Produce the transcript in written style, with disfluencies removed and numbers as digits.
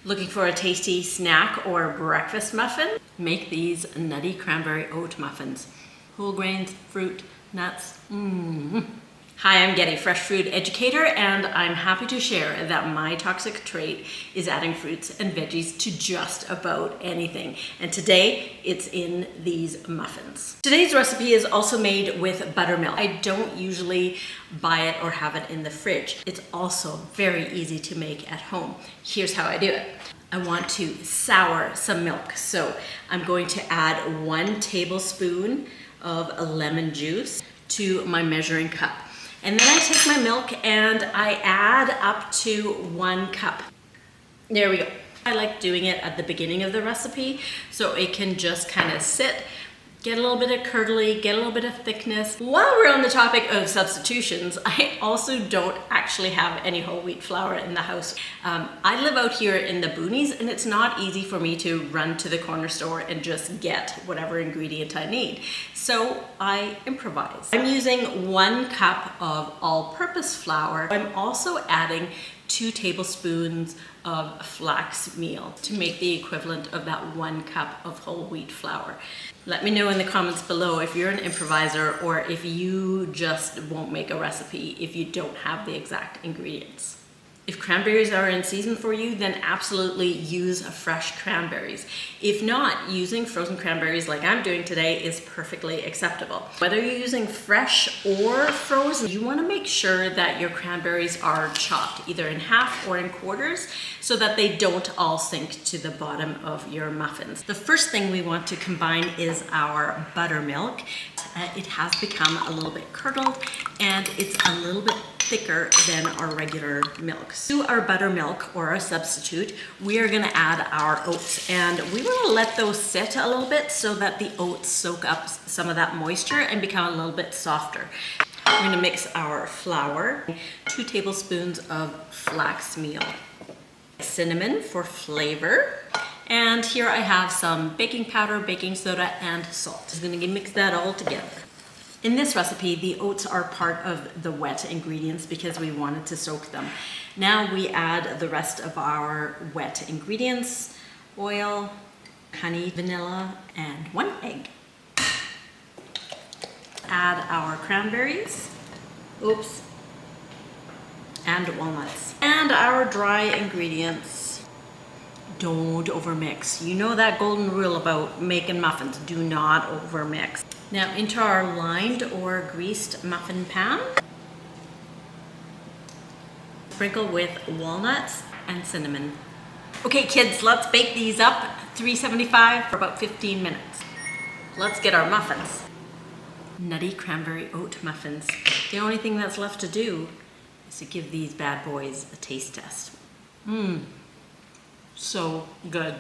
Looking for a tasty snack or breakfast muffin? Make these Nutty Cranberry Oat Muffins. Whole grains, fruit, nuts. Hi, I'm Getty, fresh food educator, and I'm happy to share that my toxic trait is adding fruits and veggies to just about anything. And today, it's in these muffins. Today's recipe is also made with buttermilk. I don't usually buy it or have it in the fridge. It's also very easy to make at home. Here's how I do it. I want to sour some milk. So I'm going to add 1 tablespoon of lemon juice to my measuring cup. And then I take my milk and I add up to 1 cup. There we go. I like doing it at the beginning of the recipe so it can just kind of sit, get a little bit of curdly, get a little bit of thickness. While we're on the topic of substitutions, I also don't actually have any whole wheat flour in the house. I live out here in the boonies and it's not easy for me to run to the corner store and just get whatever ingredient I need. So I improvise. I'm using 1 cup of all-purpose flour. I'm also adding 2 tablespoons of flax meal to make the equivalent of that 1 cup of whole wheat flour. Let me know in the comments below if you're an improviser or if you just won't make a recipe if you don't have the exact ingredients. If cranberries are in season for you, then absolutely use fresh cranberries. If not, using frozen cranberries like I'm doing today is perfectly acceptable. Whether you're using fresh or frozen, you want to make sure that your cranberries are chopped either in half or in quarters so that they don't all sink to the bottom of your muffins. The first thing we want to combine is our buttermilk. It has become a little bit curdled and it's a little bit thicker than our regular milk. To our buttermilk or our substitute, we are going to add our oats, and we want to let those sit a little bit so that the oats soak up some of that moisture and become a little bit softer. We're going to mix our flour, 2 tablespoons of flax meal, cinnamon for flavor, and here I have some baking powder, baking soda, and salt. I'm going to mix that all together. In this recipe, the oats are part of the wet ingredients because we wanted to soak them. Now we add the rest of our wet ingredients: oil, honey, vanilla, and 1 egg. Add our cranberries, and walnuts. And our dry ingredients. Don't overmix. You know that golden rule about making muffins, do not overmix. Now into our lined or greased muffin pan. Sprinkle with walnuts and cinnamon. Okay kids, let's bake these up 375 for about 15 minutes. Let's get our muffins. Nutty Cranberry Oat Muffins. The only thing that's left to do is to give these bad boys a taste test. So good.